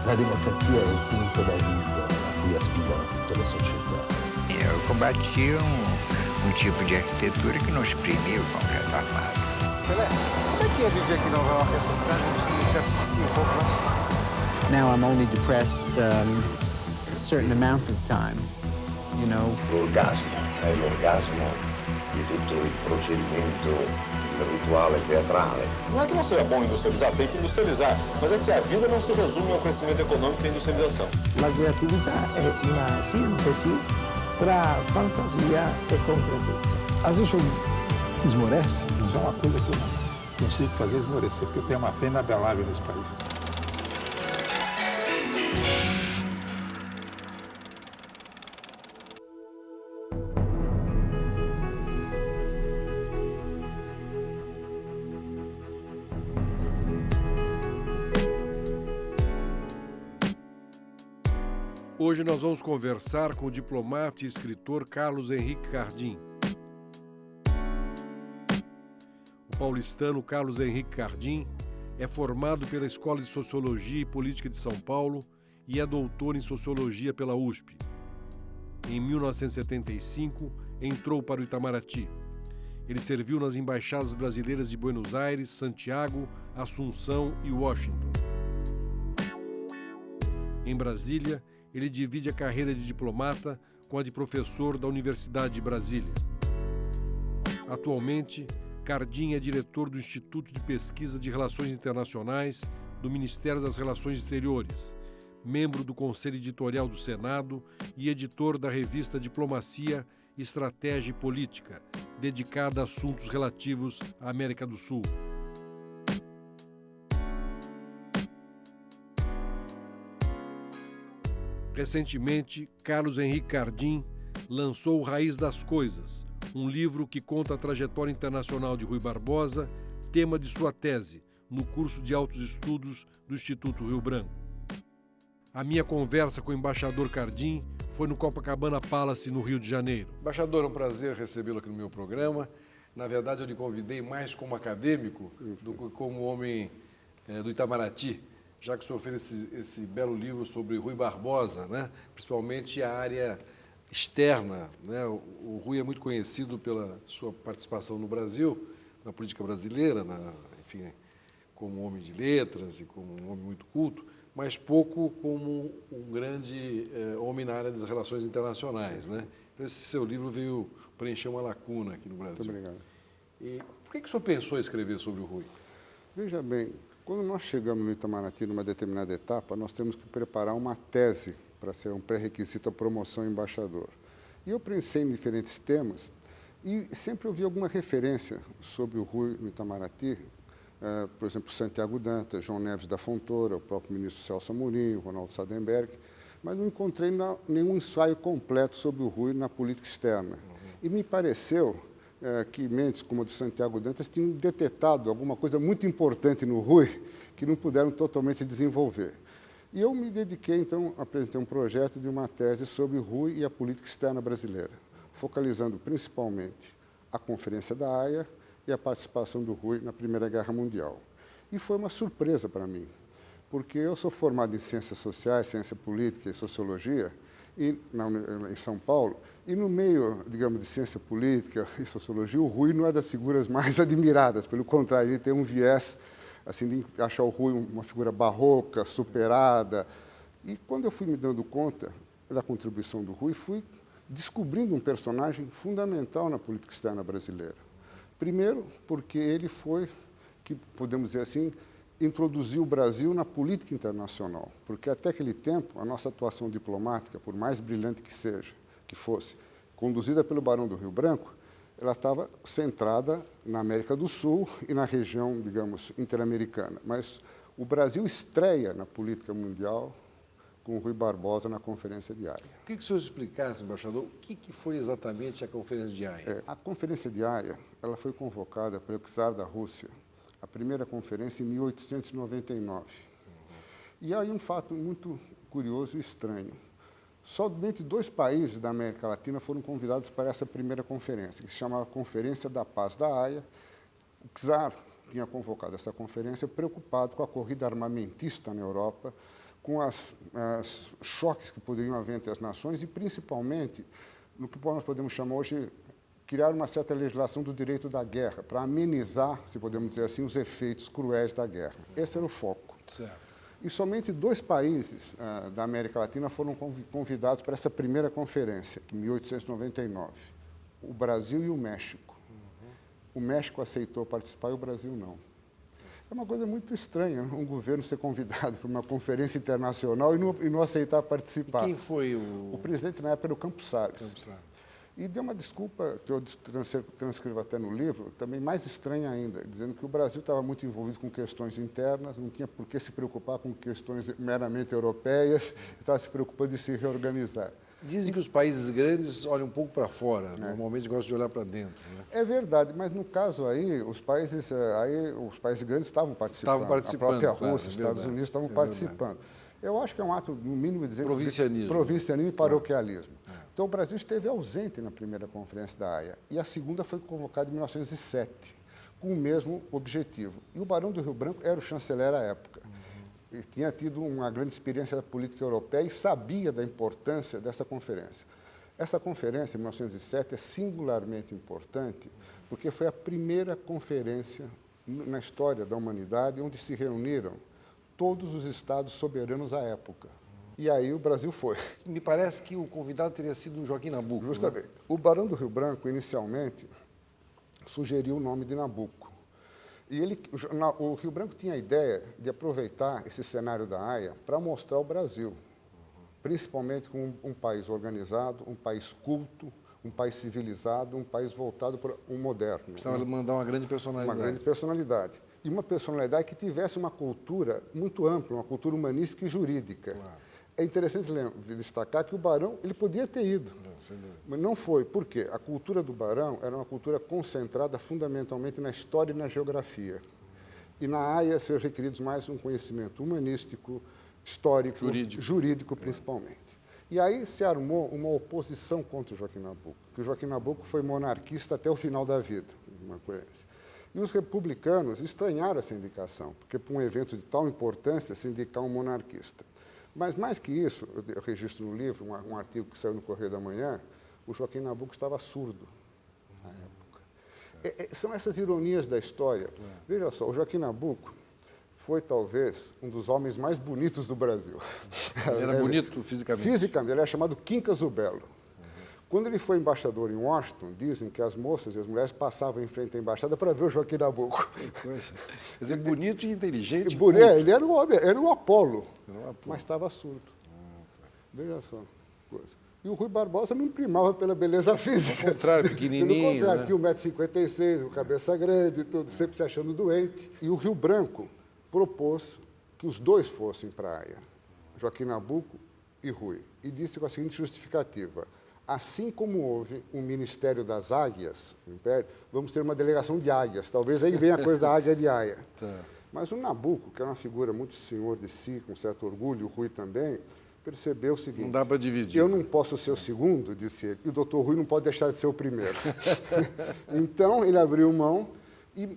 La democrazia è il punto d'arrivo a cui aspirano tutte le società. Eu combati tipo de arquitetura que não exprimia o concreto armado. Pelé, como é que é viver aqui Nova York, essa cidade que te asfixia um pouco, né? Now I'm only depressed a certain amount of time, you know. L'orgasmo è l'orgasmo di tutto il procedimento rituale teatrale. Não é que não seja bom industrializar, tem que industrializar, mas é que a vida não se resume ao crescimento econômico e à industrialização. La creatività è una sintesi tra fantasia e concretezza. Às vezes eu esmorece, isso é uma coisa que eu não consigo fazer esmorecer, porque eu tenho uma fé inabelável nesse país. Hoje nós vamos conversar com o diplomata e escritor Carlos Henrique Cardim. O paulistano Carlos Henrique Cardim é formado pela Escola de Sociologia e Política de São Paulo e é doutor em Sociologia pela USP. Em 1975, entrou para o Itamaraty. Ele serviu nas embaixadas brasileiras de Buenos Aires, Santiago, Assunção e Washington. Em Brasília, ele divide a carreira de diplomata com a de professor da Universidade de Brasília. Atualmente, Cardim é diretor do Instituto de Pesquisa de Relações Internacionais do Ministério das Relações Exteriores, membro do Conselho Editorial do Senado e editor da revista Diplomacia, Estratégia e Política, dedicada a assuntos relativos à América do Sul. Recentemente, Carlos Henrique Cardim lançou Raiz das Coisas, um livro que conta a trajetória internacional de Rui Barbosa, tema de sua tese, no curso de altos estudos do Instituto Rio Branco. A minha conversa com o embaixador Cardim foi no Copacabana Palace, no Rio de Janeiro. Embaixador, é um prazer recebê-lo aqui no meu programa. Na verdade, eu lhe convidei mais como acadêmico do que como homem do Itamaraty, já que o senhor fez esse belo livro sobre Rui Barbosa, né? Principalmente a área externa, né? O Rui é muito conhecido pela sua participação no Brasil, na política brasileira, enfim, como homem de letras e como um homem muito culto, mas pouco como um grande homem na área das relações internacionais, né? Então, esse seu livro veio preencher uma lacuna aqui no Brasil. Muito obrigado. E por que o senhor pensou em escrever sobre o Rui? Veja bem, quando nós chegamos no Itamaraty, numa determinada etapa, nós temos que preparar uma tese para ser um pré-requisito à promoção embaixador. E eu pensei em diferentes temas e sempre ouvi alguma referência sobre o Rui no Itamaraty, por exemplo, Santiago Dantas, João Neves da Fontoura, o próprio ministro Celso Amorim, Ronaldo Sadenberg, mas não encontrei nenhum ensaio completo sobre o Rui na política externa. E me pareceu que mentes como a de Santiago Dantas tinham detetado alguma coisa muito importante no Rui que não puderam totalmente desenvolver. E eu me dediquei, então, a apresentar um projeto de uma tese sobre o Rui e a política externa brasileira, focalizando principalmente a Conferência da Haia e a participação do Rui na Primeira Guerra Mundial. E foi uma surpresa para mim, porque eu sou formado em Ciências Sociais, Ciência Política e Sociologia, em São Paulo, e no meio, digamos, de ciência política e sociologia, o Rui não é das figuras mais admiradas, pelo contrário, ele tem um viés assim, de achar o Rui uma figura barroca, superada. E quando eu fui me dando conta da contribuição do Rui, fui descobrindo um personagem fundamental na política externa brasileira. Primeiro, porque ele foi, que podemos dizer assim, introduziu o Brasil na política internacional, porque até aquele tempo a nossa atuação diplomática, por mais brilhante que fosse, conduzida pelo Barão do Rio Branco, ela estava centrada na América do Sul e na região, digamos, interamericana. Mas o Brasil estreia na política mundial com o Rui Barbosa na Conferência de Haia. Eu queria que o senhor explicasse, embaixador, o que foi exatamente a Conferência de Haia? A Conferência de Haia, ela foi convocada pelo czar da Rússia, a primeira conferência em 1899. E aí um fato muito curioso e estranho. Somente 2 países da América Latina foram convidados para essa primeira conferência, que se chamava Conferência da Paz da Haia. O czar tinha convocado essa conferência preocupado com a corrida armamentista na Europa, com os choques que poderiam haver entre as nações e, principalmente, no que nós podemos chamar hoje, criar uma certa legislação do direito da guerra, para amenizar, se podemos dizer assim, os efeitos cruéis da guerra. Esse era o foco. Certo. E somente 2 países da América Latina foram convidados para essa primeira conferência, em 1899, o Brasil e o México. O México aceitou participar e o Brasil não. É uma coisa muito estranha, um governo ser convidado para uma conferência internacional e não aceitar participar. E quem foi O presidente na época era o Campos Salles. E deu uma desculpa, que eu transcrevo até no livro, também mais estranha ainda, dizendo que o Brasil estava muito envolvido com questões internas, não tinha por que se preocupar com questões meramente europeias, estava se preocupando em se reorganizar. Dizem que os países grandes olham um pouco para fora, normalmente gostam de olhar para dentro. Né? É verdade, mas no caso aí, os países grandes estavam participando. A própria Rússia, os Estados Unidos estavam participando. Eu acho que é um ato, no mínimo, de provincianismo e paroquialismo. Então, o Brasil esteve ausente na primeira conferência da Haia e a segunda foi convocada em 1907, com o mesmo objetivo. E o Barão do Rio Branco era o chanceler à época. E tinha tido uma grande experiência da política europeia e sabia da importância dessa conferência. Essa conferência, em 1907, é singularmente importante porque foi a primeira conferência na história da humanidade onde se reuniram todos os estados soberanos à época. E aí o Brasil foi. Me parece que o convidado teria sido o Joaquim Nabuco. Justamente. Né? O Barão do Rio Branco, inicialmente, sugeriu o nome de Nabuco. E o Rio Branco tinha a ideia de aproveitar esse cenário da Haia para mostrar o Brasil, principalmente como um país organizado, um país culto, um país civilizado, um país voltado para o moderno. Precisava mandar uma grande personalidade. Uma grande personalidade. E uma personalidade que tivesse uma cultura muito ampla, uma cultura humanística e jurídica. Claro. É interessante destacar que o Barão ele podia ter ido, mas não foi. Por quê? A cultura do Barão era uma cultura concentrada fundamentalmente na história e na geografia. E na Haia ser requeridos mais um conhecimento humanístico, histórico, jurídico principalmente. E aí se armou uma oposição contra o Joaquim Nabuco, porque o Joaquim Nabuco foi monarquista até o final da vida, uma coerência. E os republicanos estranharam essa indicação, porque para um evento de tal importância se indicar um monarquista. Mas, mais que isso, eu registro no livro, um artigo que saiu no Correio da Manhã, o Joaquim Nabuco estava surdo na época. São essas ironias da história. Veja só, o Joaquim Nabuco foi, talvez, um dos homens mais bonitos do Brasil. Ele era bonito fisicamente? Fisicamente, ele era chamado Quincas o Belo. Quando ele foi embaixador em Washington, dizem que as moças e as mulheres passavam em frente à embaixada para ver o Joaquim Nabuco. Quer dizer, bonito e inteligente. Ele era um homem, era um Apolo, mas estava surdo. Veja só. Coisa. E o Rui Barbosa não primava pela beleza física. Ao contrário, pequenininho. Pelo contrário, né? tinha 1,56 m, uma cabeça grande, tudo, sempre se achando doente. E o Rio Branco propôs que os dois fossem para a Haia, Joaquim Nabuco e Rui. E disse com a seguinte justificativa: assim como houve um Ministério das Águias no Império, vamos ter uma delegação de águias. Talvez aí venha a coisa da águia de Haia. Tá. Mas o Nabuco, que era uma figura muito senhor de si, com certo orgulho, o Rui também, percebeu o seguinte: não dá para dividir. Eu não posso ser o segundo, disse ele, e o doutor Rui não pode deixar de ser o primeiro. Então, ele abriu mão,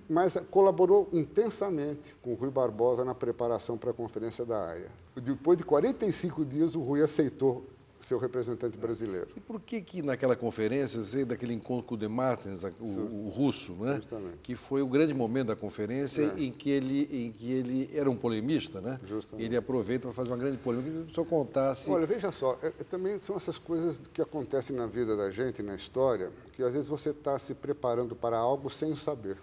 mas colaborou intensamente com o Rui Barbosa na preparação para a Conferência da Haia. Depois de 45 dias, o Rui aceitou ser o representante brasileiro. E por que naquela conferência, sei daquele encontro com o Demártins, o russo, né? Justamente. Que foi o grande momento da conferência em que ele era um polemista, né? Justamente. Ele aproveita para fazer uma grande polêmica. Eu queria que o senhor contasse... Olha, veja só, também são essas coisas que acontecem na vida da gente, na história, que às vezes você está se preparando para algo sem saber.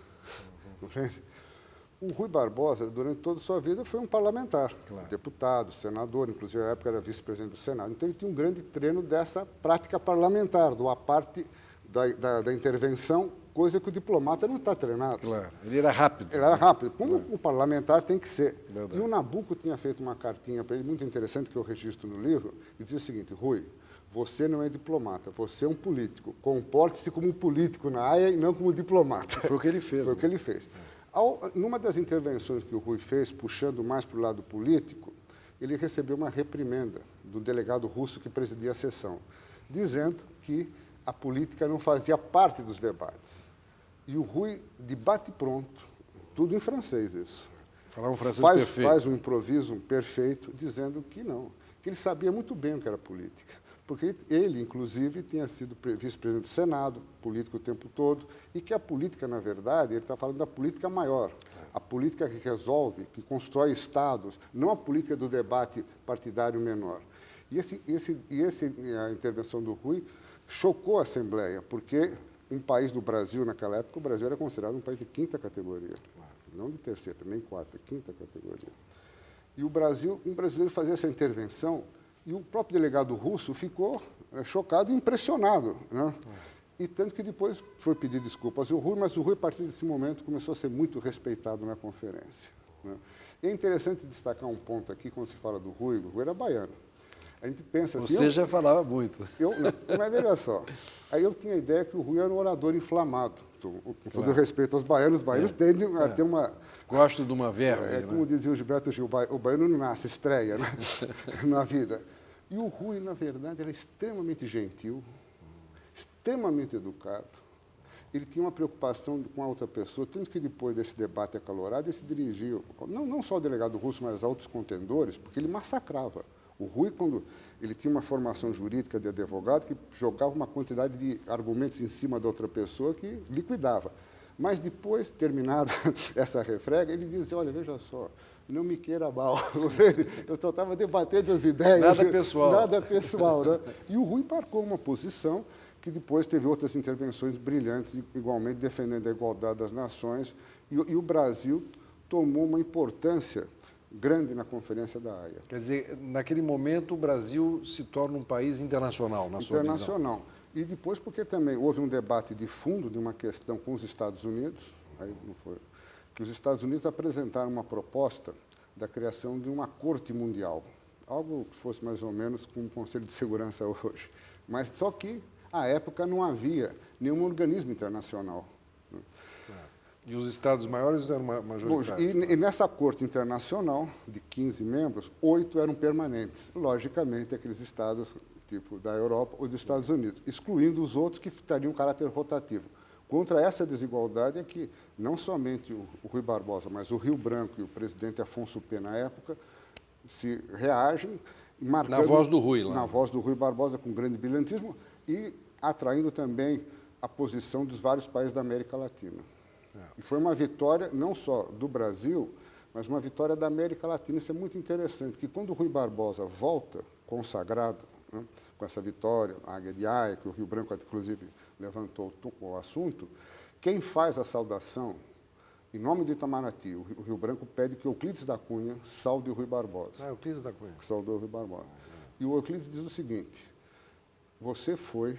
O Rui Barbosa, durante toda a sua vida, foi um parlamentar, deputado, senador, inclusive na época era vice-presidente do Senado. Então ele tinha um grande treino dessa prática parlamentar, a parte da intervenção, coisa que o diplomata não está treinado. Claro, ele era rápido. Ele era rápido, como o parlamentar tem que ser. Verdade. E o Nabuco tinha feito uma cartinha para ele, muito interessante, que eu registro no livro, e dizia o seguinte: Rui, você não é diplomata, você é um político. Comporte-se como um político na Haia e não como diplomata. Foi o que ele fez. Foi o que ele fez. Numa das intervenções que o Rui fez, puxando mais para o lado político, ele recebeu uma reprimenda do delegado russo que presidia a sessão, dizendo que a política não fazia parte dos debates. E o Rui, de bate-pronto, tudo em francês isso, Falava um francês perfeito. Faz um improviso perfeito, dizendo que não, que ele sabia muito bem o que era política. Porque ele, inclusive, tinha sido vice-presidente do Senado, político o tempo todo, e que a política, na verdade, ele está falando da política maior, a política que resolve, que constrói estados, não a política do debate partidário menor. E a intervenção do Rui chocou a Assembleia, porque um país do Brasil, naquela época, o Brasil era considerado um país de quinta categoria, não de terceira, nem quarta, quinta categoria. E um brasileiro fazia essa intervenção, e o próprio delegado russo ficou chocado e impressionado, né? E tanto que depois foi pedir desculpas ao Rui, mas o Rui, a partir desse momento, começou a ser muito respeitado na conferência, né? E é interessante destacar um ponto aqui, quando se fala do Rui era baiano. A gente pensa assim... Você já falava muito. Mas veja só, aí eu tinha a ideia que o Rui era um orador inflamado. Com todo respeito aos baianos, os baianos tendem a ter uma... Gosto de uma verve. Como dizia o Gilberto Gil, o baiano não nasce, estreia, né? Na vida. E o Rui, na verdade, era extremamente gentil, extremamente educado. Ele tinha uma preocupação com a outra pessoa, tanto que depois desse debate acalorado, ele se dirigiu, não só ao delegado russo, mas a outros contendores, porque ele massacrava. O Rui, quando ele tinha uma formação jurídica de advogado, que jogava uma quantidade de argumentos em cima da outra pessoa que liquidava. Mas depois, terminada essa refrega, ele dizia, olha, veja só, não me queira mal. Eu só estava debatendo as ideias. Nada pessoal. Nada pessoal, né? E o Rui marcou uma posição que depois teve outras intervenções brilhantes, igualmente defendendo a igualdade das nações. E o Brasil tomou uma importância grande na Conferência da Haia. Quer dizer, naquele momento o Brasil se torna um país internacional, na sua visão. Internacional. E depois porque também houve um debate de fundo de uma questão com os Estados Unidos, aí não foi, que os Estados Unidos apresentaram uma proposta da criação de uma corte mundial, algo que fosse mais ou menos como o Conselho de Segurança hoje. Mas só que, à época, não havia nenhum organismo internacional. E os Estados maiores eram majoritários? E nessa corte internacional, de 15 membros, 8 eram permanentes. Logicamente, aqueles estados tipo da Europa ou dos Estados Unidos, excluindo os outros que teriam um caráter rotativo. Contra essa desigualdade é que não somente o Rui Barbosa, mas o Rio Branco e o presidente Afonso Pena, na época, se reagem, marcando... Na voz do Rui, lá. Na voz do Rui Barbosa, com grande brilhantismo, e atraindo também a posição dos vários países da América Latina. E foi uma vitória não só do Brasil, mas uma vitória da América Latina. Isso é muito interessante, que quando o Rui Barbosa volta consagrado, né, com essa vitória, a Águia de Haia, que o Rio Branco, inclusive, levantou o assunto, quem faz a saudação, em nome do Itamaraty, o Rio Branco pede que Euclides da Cunha saude o Rui Barbosa. Euclides da Cunha. Saudou o Rui Barbosa. E o Euclides diz o seguinte, você foi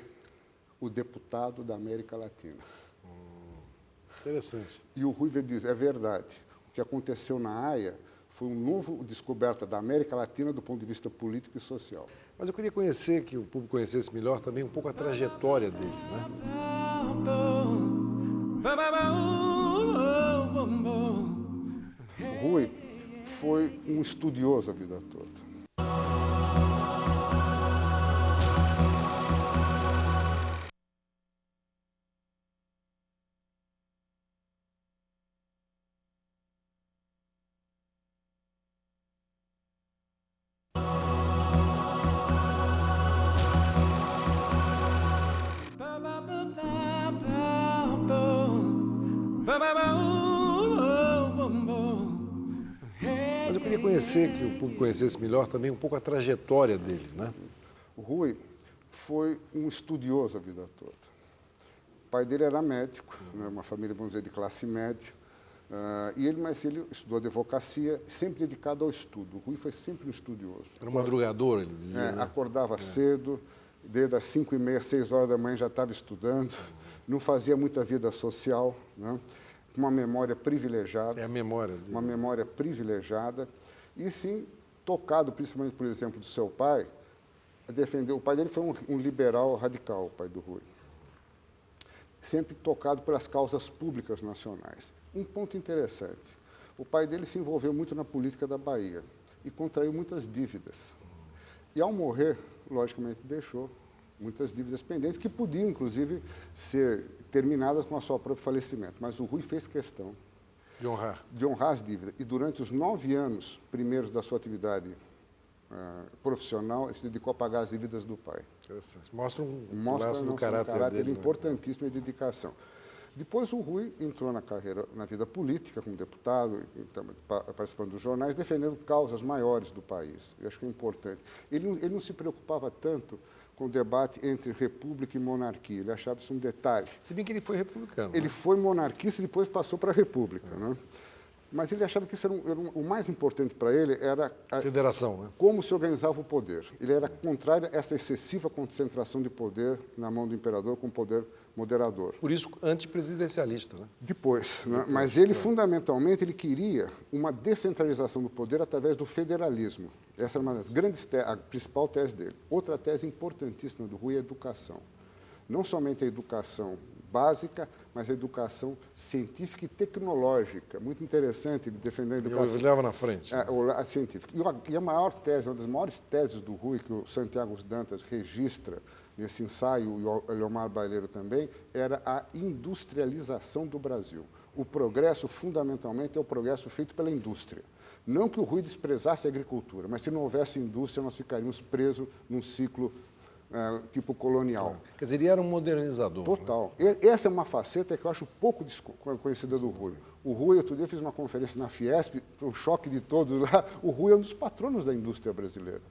o deputado da América Latina. Interessante. E o Rui diz, é verdade, o que aconteceu na Haia foi uma nova descoberta da América Latina do ponto de vista político e social. Mas eu queria conhecer, que o público conhecesse melhor também um pouco a trajetória dele, né? O Rui foi um estudioso a vida toda. Mas eu queria conhecer, que o público conhecesse melhor também um pouco a trajetória dele, né? O Rui foi um estudioso a vida toda. O pai dele era médico, né, uma família, vamos dizer, de classe média, mas ele estudou advocacia, sempre dedicado ao estudo. O Rui foi sempre um estudioso. Era um madrugador, ele dizia, né? Acordava cedo, desde as 5h30, 6 horas da manhã já estava estudando, não fazia muita vida social, né? Uma memória privilegiada. É a memória dele. Uma memória privilegiada. E, sim, tocado, principalmente, por exemplo, do seu pai, defendeu. O pai dele foi um liberal radical, o pai do Rui. Sempre tocado pelas causas públicas nacionais. Um ponto interessante, o pai dele se envolveu muito na política da Bahia e contraiu muitas dívidas. E, ao morrer, logicamente, deixou muitas dívidas pendentes, que podiam, inclusive, ser terminadas com o seu próprio falecimento. Mas o Rui fez questão de honrar as dívidas. E durante os 9 anos primeiros da sua atividade profissional, ele se dedicou a pagar as dívidas do pai. Interessante. Mostra um Mostra traço do caráter dele, né? importantíssimo e dedicação. Depois o Rui entrou na vida política como deputado, então, participando dos jornais, defendendo causas maiores do país. Eu acho que é importante. Ele não se preocupava tanto com o debate entre república e monarquia. Ele achava isso um detalhe. Se bem que ele foi republicano. Ele foi monarquista e depois passou para a república, né? Mas ele achava que isso o mais importante para ele era a federação, né? Como se organizava o poder. Ele era contrário a essa excessiva concentração de poder na mão do imperador com poder moderador. Por isso, antipresidencialista, né? Depois, né? Mas ele, fundamentalmente, ele queria uma descentralização do poder através do federalismo. Essa era uma das grandes a principal tese dele. Outra tese importantíssima do Rui é a educação. Não somente a educação básica, mas a educação científica e tecnológica. Muito interessante ele defender a educação. Ele olhava na frente. A científica. E a maior tese, uma das maiores teses do Rui, que o Santiago Dantas registra nesse ensaio, e o Eliomar Baleiro também, era a industrialização do Brasil. O progresso, fundamentalmente, é o progresso feito pela indústria. Não que o Rui desprezasse a agricultura, mas se não houvesse indústria, nós ficaríamos presos num ciclo tipo colonial. Quer dizer, ele era um modernizador. Total. Né? Essa é uma faceta que eu acho pouco conhecida do Rui. O Rui, outro dia, fez uma conferência na Fiesp, o choque de todos lá. O Rui é um dos patronos da indústria brasileira.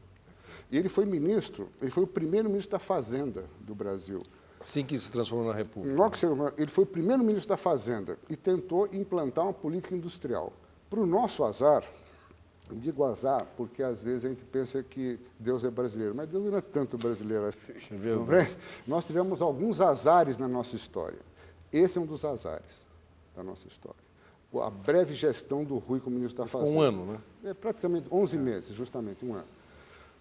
E ele foi ministro, ele foi o primeiro ministro da Fazenda do Brasil. Assim que se transformou na República. Logo que ele foi o primeiro ministro da Fazenda e tentou implantar uma política industrial. Para o nosso azar, digo azar porque às vezes a gente pensa que Deus é brasileiro, mas Deus não é tanto brasileiro assim. Nós tivemos alguns azares na nossa história. Esse é um dos azares da nossa história. A breve gestão do Rui como ministro da Fazenda. Um ano, né? Praticamente 11 meses, justamente, um ano.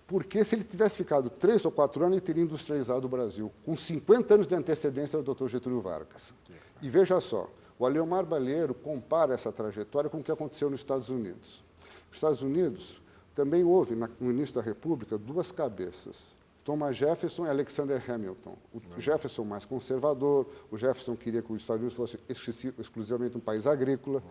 Porque se ele tivesse ficado 3 ou 4 anos, ele teria industrializado o Brasil, com 50 anos de antecedência do Dr. Getúlio Vargas. E veja só, o Eliomar Baleiro compara essa trajetória com o que aconteceu nos Estados Unidos. Nos Estados Unidos, também houve, no início da República, 2 cabeças, Thomas Jefferson e Alexander Hamilton. O Jefferson mais conservador, o Jefferson queria que os Estados Unidos fosse exclusivamente um país agrícola,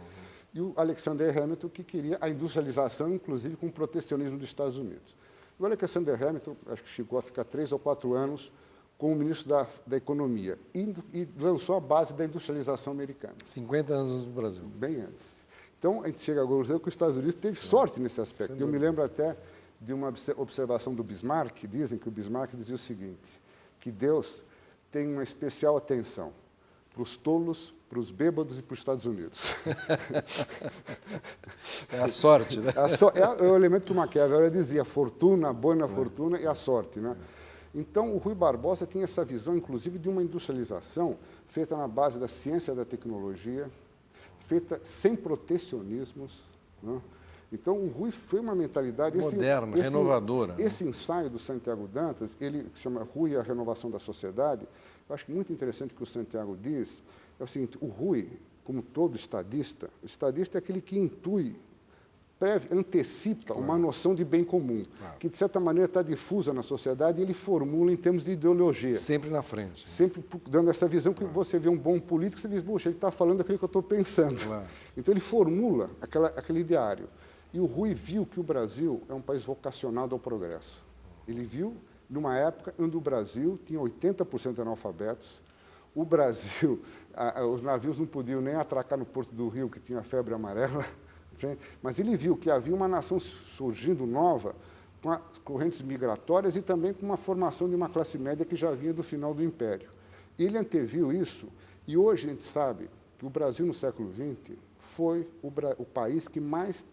e o Alexander Hamilton que queria a industrialização, inclusive com o protecionismo dos Estados Unidos. O Alexander Hamilton, acho que chegou a ficar 3 ou 4 anos como ministro da Economia e lançou a base da industrialização americana. 50 anos no Brasil. Bem antes. Então, a gente chega agora a dizer que os Estados Unidos teve sorte nesse aspecto. Eu me lembro até de uma observação do Bismarck, dizem que o Bismarck dizia o seguinte, que Deus tem uma especial atenção para os tolos, para os bêbados e para os Estados Unidos. É a sorte, né? É o elemento que o Maquiavel dizia, a fortuna, a boa fortuna e a sorte, né? Então, o Rui Barbosa tinha essa visão, inclusive, de uma industrialização feita na base da ciência e da tecnologia, feita sem protecionismos, né? Então, o Rui foi uma mentalidade moderna, renovadora. Esse ensaio do Santiago Dantas, ele chama Rui e a Renovação da Sociedade. Eu acho muito interessante o que o Santiago diz. É o seguinte, o Rui, como todo estadista, o estadista é aquele que intui, antecipa uma noção de bem comum, que de certa maneira está difusa na sociedade e ele formula em termos de ideologia. Sempre na frente. Sempre dando essa visão que você vê um bom político, você diz, puxa, ele está falando aquilo que eu estou pensando. Então ele formula aquele ideário. E o Rui viu que o Brasil é um país vocacionado ao progresso. Ele viu numa época onde o Brasil tinha 80% de analfabetos, o Brasil, os navios não podiam nem atracar no Porto do Rio, que tinha febre amarela, mas ele viu que havia uma nação surgindo nova, com as correntes migratórias e também com uma formação de uma classe média que já vinha do final do Império. Ele anteviu isso, e hoje a gente sabe que o Brasil, no século XX, foi o país que mais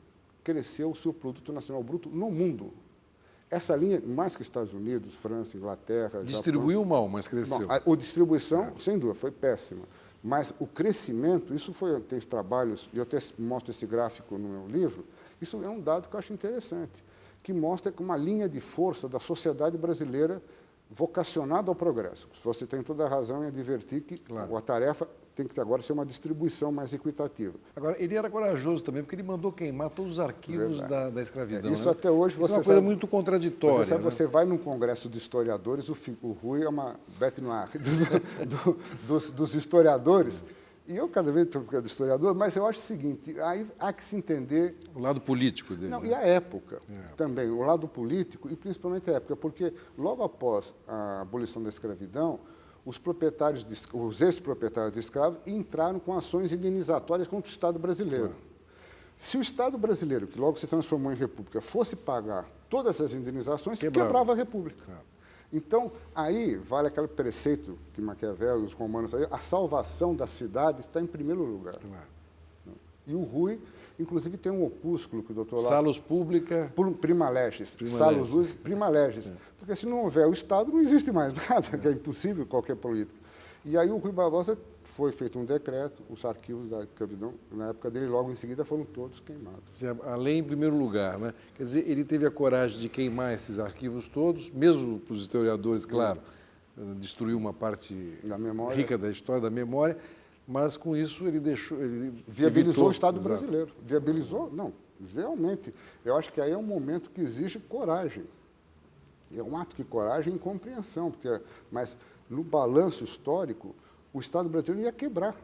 cresceu o seu produto nacional bruto no mundo. Essa linha, mais que Estados Unidos, França, Inglaterra... Distribuiu Japão, mal, mas cresceu. Bom, a distribuição, sem dúvida, foi péssima. Mas o crescimento, isso foi, tem trabalhos, e eu até mostro esse gráfico no meu livro, isso é um dado que eu acho interessante, que mostra que uma linha de força da sociedade brasileira vocacionada ao progresso. Você tem toda a razão em advertir que a tarefa tem que agora ser uma distribuição mais equitativa. Agora, ele era corajoso também, porque ele mandou queimar todos os arquivos da escravidão. Isso, né? Até hoje você é uma coisa muito contraditória. Você sabe, né? Você vai num congresso de historiadores, o Rui é uma bête noire dos historiadores, E eu cada vez estou ficando historiador, mas eu acho o seguinte, aí há que se entender... O lado político dele. Não, né? e a época também, o lado político e principalmente a época, porque logo após a abolição da escravidão, os ex-proprietários de escravos entraram com ações indenizatórias contra o Estado brasileiro. Se o Estado brasileiro, que logo se transformou em república, fosse pagar todas essas indenizações, quebrava a república. Então, aí vale aquele preceito que Maquiavel e os romanos faziam, a salvação da cidade está em primeiro lugar. E o Rui, inclusive, tem um opúsculo que o doutor... Salus Pública... Prima Legis. Salus Luz, Prima Legis. Porque se não houver o Estado, não existe mais nada, que é impossível qualquer política. E aí o Rui Barbosa foi feito um decreto, os arquivos da escravidão, na época dele, logo em seguida, foram todos queimados. A lei em primeiro lugar, né? Quer dizer, ele teve a coragem de queimar esses arquivos todos, mesmo para os historiadores, claro, destruiu uma parte da memória, rica da história, da memória, mas com isso ele deixou... viabilizou o Estado brasileiro. Viabilizou? Não, realmente. Eu acho que aí é um momento que exige coragem. É um ato de coragem e compreensão, mas no balanço histórico, o Estado brasileiro ia quebrar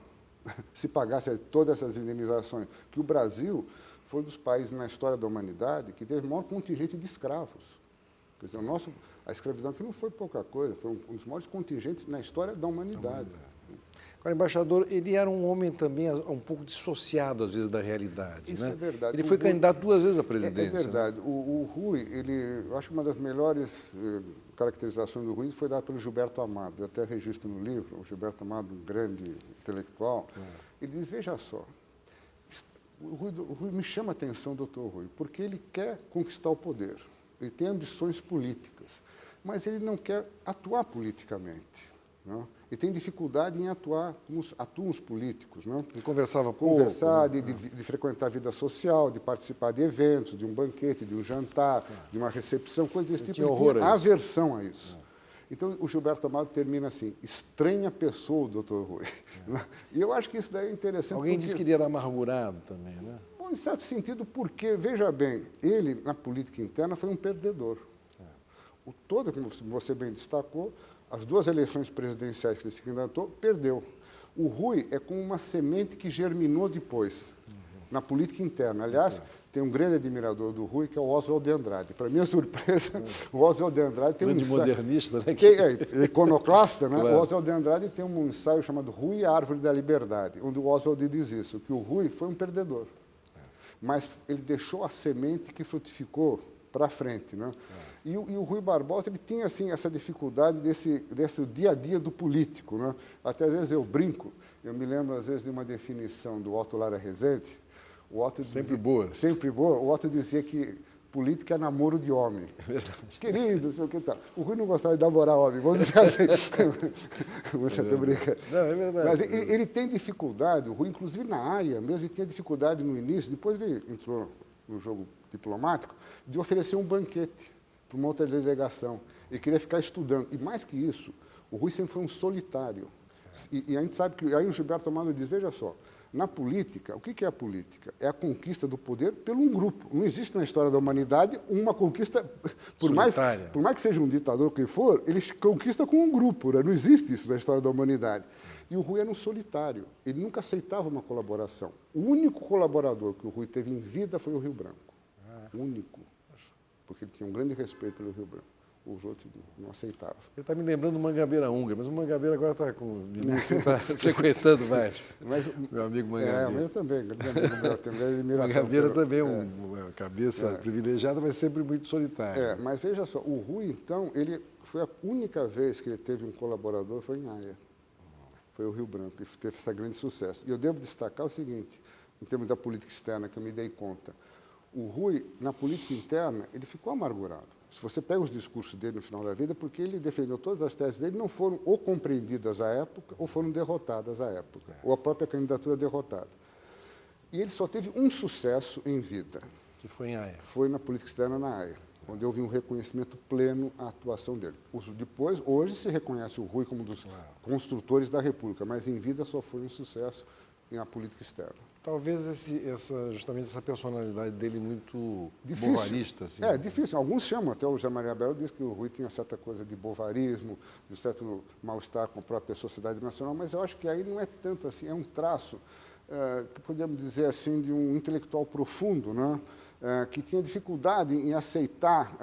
se pagasse todas essas indenizações. Que o Brasil foi um dos países na história da humanidade que teve o maior contingente de escravos. Quer dizer, a escravidão aqui não foi pouca coisa, foi um dos maiores contingentes na história da humanidade. Agora, embaixador, ele era um homem também um pouco dissociado, às vezes, da realidade. Isso né? é verdade. Ele foi candidato 2 vezes à presidência. É verdade. O Rui, eu acho que uma das melhores caracterizações do Rui foi dada pelo Gilberto Amado. Eu até registro no livro, o Gilberto Amado, um grande intelectual, ele diz, veja só, o Rui me chama a atenção, doutor Rui, porque ele quer conquistar o poder, ele tem ambições políticas, mas ele não quer atuar politicamente. Não? E tem dificuldade em atuar como atuam os políticos. Não? Ele conversava Conversar, pouco. de frequentar a vida social, de participar de eventos, de um banquete, de um jantar, de uma recepção, coisa desse tipo. Ele tinha aversão a isso. Então, o Gilberto Amado termina assim, estranha pessoa, doutor Rui. E eu acho que isso daí é interessante. Alguém disse que ele era amargurado também, né? Bom, em certo sentido, porque, veja bem, ele, na política interna, foi um perdedor. Todo, como você bem destacou, as 2 eleições presidenciais que ele se candidatou, perdeu. O Rui é como uma semente que germinou depois, na política interna. Aliás, tem um grande admirador do Rui, que é o Oswald de Andrade. Para minha surpresa, o Oswald de Andrade tem um ensaio... modernista, né? Iconoclasta, né? Claro. O Oswald de Andrade tem um ensaio chamado Rui e a Árvore da Liberdade, onde o Oswald diz isso, que o Rui foi um perdedor. Mas ele deixou a semente que frutificou para frente, né? E o Rui Barbosa, ele tinha assim essa dificuldade desse dia a dia do político, né? Até às vezes eu brinco, eu me lembro às vezes de uma definição do Otto Lara Rezende. O Otto sempre boa. O Otto dizia que política é namoro de homem. É verdade. Querido, não sei o que tal. O Rui não gostava de namorar homem, vamos dizer assim. Você está brincando. Não, é verdade. Mas ele tem dificuldade, o Rui, inclusive na área mesmo, ele tinha dificuldade no início, depois ele entrou no jogo diplomático, de oferecer um banquete para uma outra delegação. Ele queria ficar estudando. E mais que isso, o Rui sempre foi um solitário. E a gente sabe que... Aí o Gilberto Amado diz, veja só, na política, o que é a política? É a conquista do poder por um grupo. Não existe na história da humanidade uma conquista... Por mais que seja um ditador que for, ele conquista com um grupo. Né? Não existe isso na história da humanidade. E o Rui era um solitário. Ele nunca aceitava uma colaboração. O único colaborador que o Rui teve em vida foi o Rio Branco. O único. Porque ele tinha um grande respeito pelo Rio Branco. Os outros não aceitavam. Ele está me lembrando do Mangabeira húngaro, mas o Mangabeira agora está está frequentando mais. Meu amigo Mangabeira. É, eu também. O Mangabeira também é uma cabeça privilegiada, mas sempre muito solitário. Mas veja só, o Rui, então, ele foi a única vez que ele teve um colaborador, foi em Haia. Foi o Rio Branco, e teve esse grande sucesso. E eu devo destacar o seguinte, em termos da política externa, que eu me dei conta. O Rui, na política interna, ele ficou amargurado. Se você pega os discursos dele no final da vida, porque ele defendeu todas as teses dele, não foram ou compreendidas à época, ou foram derrotadas à época, ou a própria candidatura derrotada. E ele só teve um sucesso em vida. Que foi em Haia. Foi na política externa na Haia, onde houve um reconhecimento pleno à atuação dele. Depois, hoje se reconhece o Rui como um dos construtores da República, mas em vida só foi um sucesso na política externa. Talvez justamente essa personalidade dele muito Difícil. bovarista. Assim. É, difícil. Alguns chamam, até o José Maria Belo diz que o Rui tinha certa coisa de bovarismo, de certo mal-estar com a própria sociedade nacional, mas eu acho que aí não é tanto assim, é um traço, que podemos dizer assim, de um intelectual profundo, né? Que tinha dificuldade em aceitar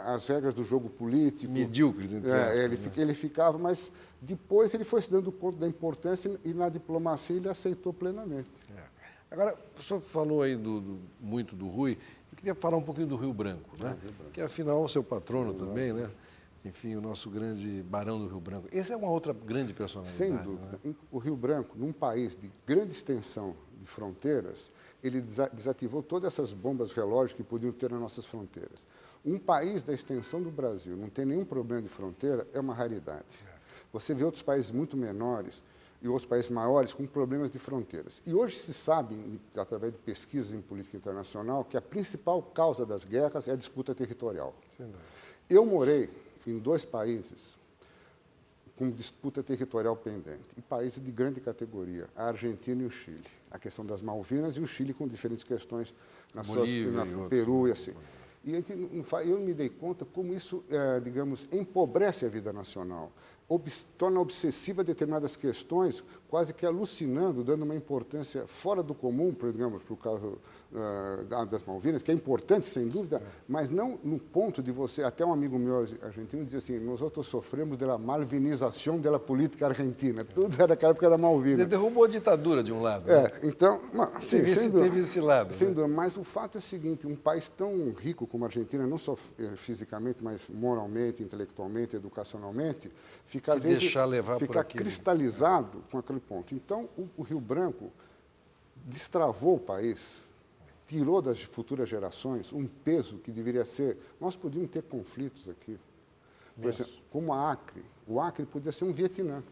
as regras do jogo político. Medíocres, entre aspas, ele ficava, mas depois ele foi se dando conta da importância e na diplomacia ele aceitou plenamente. Agora, o senhor falou aí muito do Rui, eu queria falar um pouquinho do Rio Branco, né? Que afinal é o seu patrono também, né? Enfim, o nosso grande Barão do Rio Branco. Essa é uma outra grande personalidade. Sem dúvida. Né? O Rio Branco, num país de grande extensão de fronteiras, ele desativou todas essas bombas relógio que podiam ter nas nossas fronteiras. Um país da extensão do Brasil não tem nenhum problema de fronteira é uma raridade. Você vê outros países muito menores e outros países maiores com problemas de fronteiras. E hoje se sabe, através de pesquisas em política internacional, que a principal causa das guerras é a disputa territorial. Eu morei em 2 países com disputa territorial pendente, e países de grande categoria, a Argentina e o Chile. A questão das Malvinas e o Chile com diferentes questões na Peru e assim. E eu me dei conta como isso, digamos, empobrece a vida nacional, torna obsessiva determinadas questões, quase que alucinando, dando uma importância fora do comum, digamos, para o caso das Malvinas, que é importante, sem dúvida, mas não no ponto de você... Até um amigo meu argentino dizia assim, nós outros sofremos da malvinização da política argentina. Tudo era naquela época era Malvinas. Você derrubou a ditadura de um lado. Né? Então... Sim, teve esse lado. Sem dúvida, mas o fato é o seguinte, um país tão rico como a Argentina, não só fisicamente, mas moralmente, intelectualmente, educacionalmente, fica, às vezes, fica cristalizado com aquele ponto. Então, o Rio Branco destravou o país, tirou das futuras gerações um peso que deveria ser... Nós podíamos ter conflitos aqui. Por exemplo, como a Acre. O Acre podia ser um Vietnã.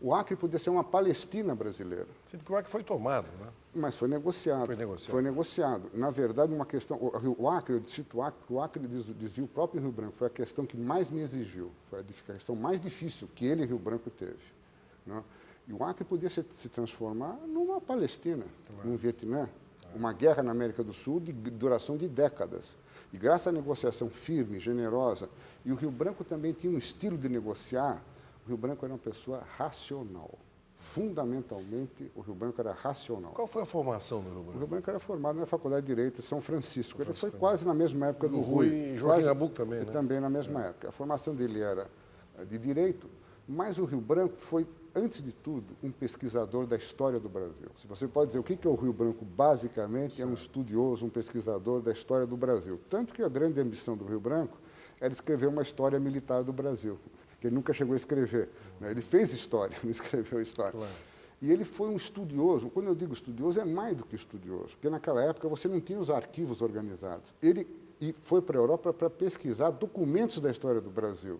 O Acre podia ser uma Palestina brasileira. Sim, porque o Acre foi tomado, né? Mas foi negociado. Foi negociado. Na verdade, uma questão... O Acre, eu cito o Acre, porque o Acre dizia o próprio Rio Branco, foi a questão que mais me exigiu, foi a questão mais difícil que ele, Rio Branco, teve. Né? E o Acre podia se transformar numa Palestina, num Vietnã, uma guerra na América do Sul de duração de décadas. E graças à negociação firme, generosa, e o Rio Branco também tinha um estilo de negociar, o Rio Branco era uma pessoa racional. Fundamentalmente, o Rio Branco era racional. Qual foi a formação do Rio Branco? O Rio Branco era formado na Faculdade de Direito de São Francisco. Ele foi quase na mesma época do Rui. E Joaquim Nabuco também, né? Também na mesma época. A formação dele era de Direito, mas o Rio Branco foi, antes de tudo, um pesquisador da história do Brasil. Se você pode dizer o que é o Rio Branco, basicamente, é um estudioso, um pesquisador da história do Brasil. Tanto que a grande ambição do Rio Branco era escrever uma história militar do Brasil, que ele nunca chegou a escrever. Né? Ele fez história, não escreveu história. Claro. E ele foi um estudioso. Quando eu digo estudioso, é mais do que estudioso, porque naquela época você não tinha os arquivos organizados. Ele foi para a Europa para pesquisar documentos da história do Brasil.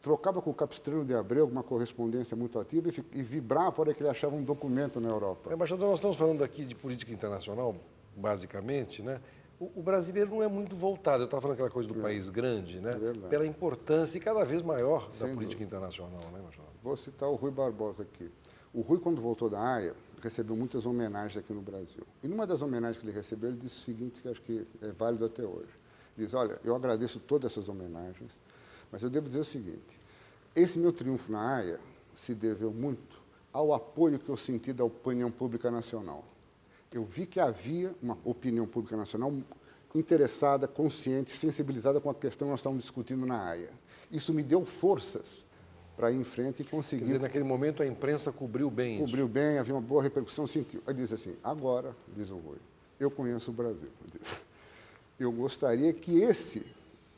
Trocava com o Capistrano de Abreu uma correspondência muito ativa e vibrava a hora que ele achava um documento na Europa. Embaixador, nós estamos falando aqui de política internacional, basicamente, né? O brasileiro não é muito voltado, eu estava falando aquela coisa do país grande, né? Pela importância e cada vez maior da política internacional, né, embaixador? Vou citar o Rui Barbosa aqui. O Rui, quando voltou da Haia, recebeu muitas homenagens aqui no Brasil. E numa das homenagens que ele recebeu, ele disse o seguinte, que acho que é válido até hoje. Ele diz, olha, eu agradeço todas essas homenagens, mas eu devo dizer o seguinte, esse meu triunfo na Haia se deveu muito ao apoio que eu senti da opinião pública nacional. Eu vi que havia uma opinião pública nacional interessada, consciente, sensibilizada com a questão que nós estávamos discutindo na Haia. Isso me deu forças para ir em frente e conseguir... Quer dizer, naquele momento a imprensa cobriu bem isso. Cobriu bem, havia uma boa repercussão, sentiu. Ele diz assim, agora, diz o Rui, eu conheço o Brasil. Eu gostaria que esse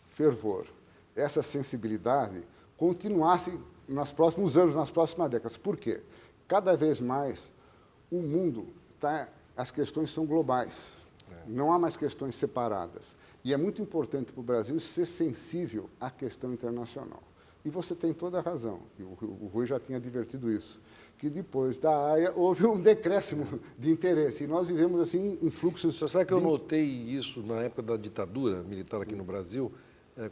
fervor, essa sensibilidade, continuasse nos próximos anos, nas próximas décadas. Por quê? Cada vez mais o mundo as questões são globais. Não há mais questões separadas. E é muito importante para o Brasil ser sensível à questão internacional. E você tem toda a razão, e o Rui já tinha advertido isso, que depois da Haia houve um decréscimo de interesse. E nós vivemos assim em fluxos... Você sabe que eu notei isso na época da ditadura militar aqui no Brasil?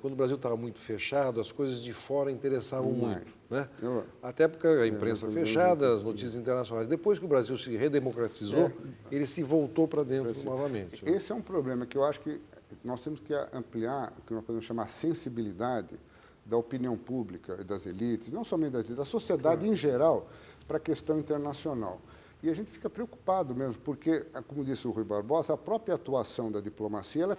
quando o Brasil estava muito fechado, as coisas de fora interessavam muito. Né? Eu- Até porque a imprensa eu fechada, as notícias internacionais. Depois que o Brasil se redemocratizou, ele se voltou para dentro novamente. Né? Esse é um problema que eu acho que nós temos que ampliar, o que nós podemos chamar sensibilidade da opinião pública e das elites, não somente das elites, da sociedade em geral, para a questão internacional. E a gente fica preocupado mesmo, porque, como disse o Rui Barbosa, a própria atuação da diplomacia ela